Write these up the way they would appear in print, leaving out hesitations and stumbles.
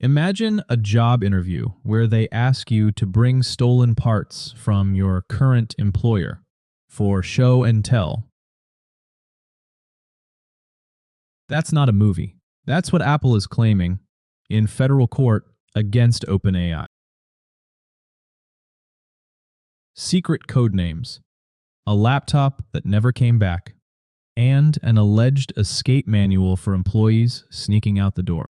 Imagine a job interview where they ask you to bring stolen parts from your current employer for show and tell. That's not a movie. That's what Apple is claiming in federal court against OpenAI. Secret code names, a laptop that never came back, and an alleged escape manual for employees sneaking out the door.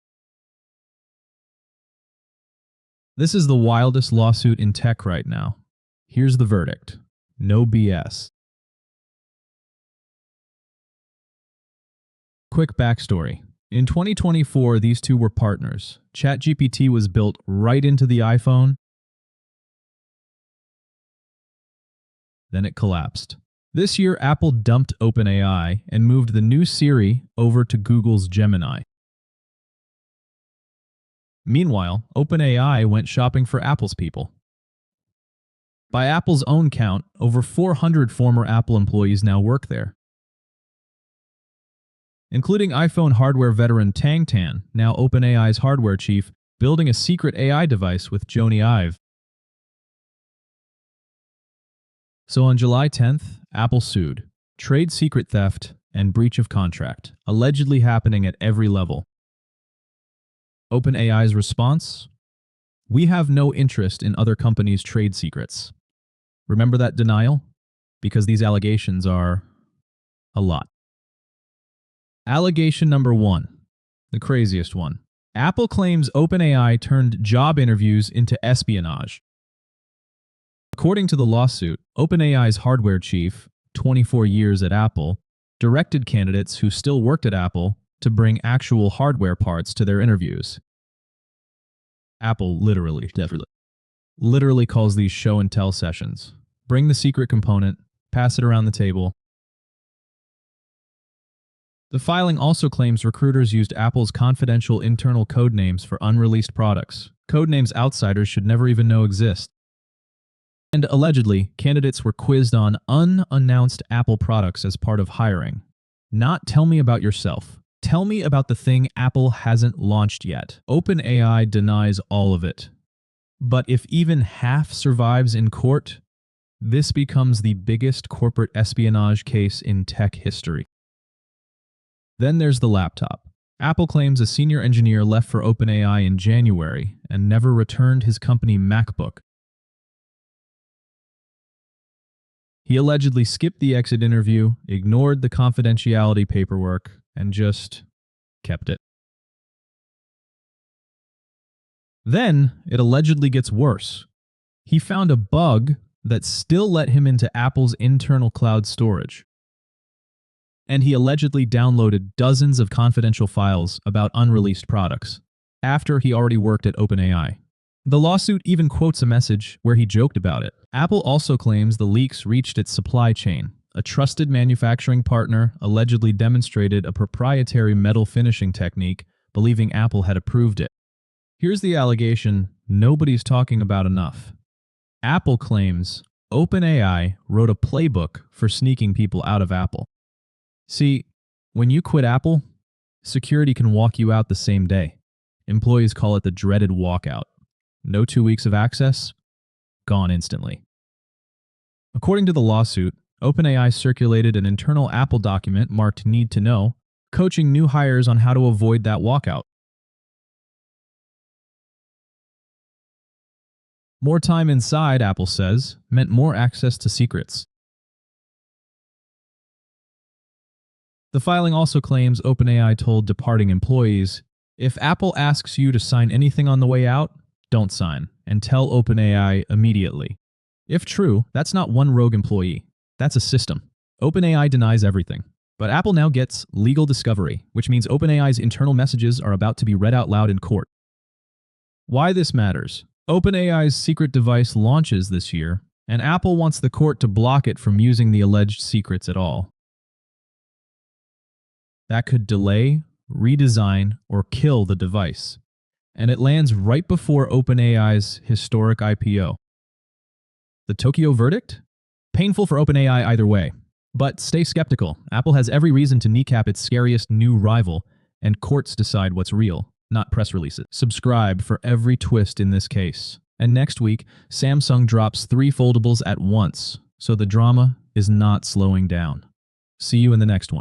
This is the wildest lawsuit in tech right now. Here's the verdict. No BS. Quick backstory. In 2024, these two were partners. ChatGPT was built right into the iPhone. Then it collapsed. This year, Apple dumped OpenAI and moved the new Siri over to Google's Gemini. Meanwhile, OpenAI went shopping for Apple's people. By Apple's own count, over 400 former Apple employees now work there, including iPhone hardware veteran Tang Tan, now OpenAI's hardware chief, building a secret AI device with Jony Ive. So on July 10th, Apple sued. Trade secret theft and breach of contract, allegedly happening at every level. OpenAI's response? We have no interest in other companies' trade secrets. Remember that denial? Because these allegations are a lot. Allegation number 1, the craziest one. Apple claims OpenAI turned job interviews into espionage. According to the lawsuit, OpenAI's hardware chief, 24 years at Apple, directed candidates who still worked at Apple to bring actual hardware parts to their interviews. Apple literally calls these show and tell sessions. Bring the secret component, pass it around the table. The filing also claims recruiters used Apple's confidential internal code names for unreleased products, code names outsiders should never even know exist. And allegedly, candidates were quizzed on unannounced Apple products as part of hiring. Not tell me about yourself. Tell me about the thing Apple hasn't launched yet. OpenAI denies all of it. But if even half survives in court, this becomes the biggest corporate espionage case in tech history. Then there's the laptop. Apple claims a senior engineer left for OpenAI in January and never returned his company MacBook. He allegedly skipped the exit interview, ignored the confidentiality paperwork, and just kept it. Then, it allegedly gets worse. He found a bug that still let him into Apple's internal cloud storage. And he allegedly downloaded dozens of confidential files about unreleased products, after he already worked at OpenAI. The lawsuit even quotes a message where he joked about it. Apple also claims the leaks reached its supply chain. A trusted manufacturing partner allegedly demonstrated a proprietary metal finishing technique, believing Apple had approved it. Here's the allegation nobody's talking about enough. Apple claims OpenAI wrote a playbook for sneaking people out of Apple. See, when you quit Apple, security can walk you out the same day. Employees call it the dreaded walkout. No 2 weeks of access, gone instantly. According to the lawsuit, OpenAI circulated an internal Apple document marked Need to Know, coaching new hires on how to avoid that walkout. More time inside, Apple says, meant more access to secrets. The filing also claims OpenAI told departing employees, if Apple asks you to sign anything on the way out, don't sign, and tell OpenAI immediately. If true, that's not one rogue employee. That's a system. OpenAI denies everything. But Apple now gets legal discovery, which means OpenAI's internal messages are about to be read out loud in court. Why this matters? OpenAI's secret device launches this year, and Apple wants the court to block it from using the alleged secrets at all. That could delay, redesign, or kill the device. And it lands right before OpenAI's historic IPO. The Tokyo verdict? Painful for OpenAI either way. But stay skeptical. Apple has every reason to kneecap its scariest new rival, and courts decide what's real, not press releases. Subscribe for every twist in this case. And next week, Samsung drops 3 foldables at once, so the drama is not slowing down. See you in the next one.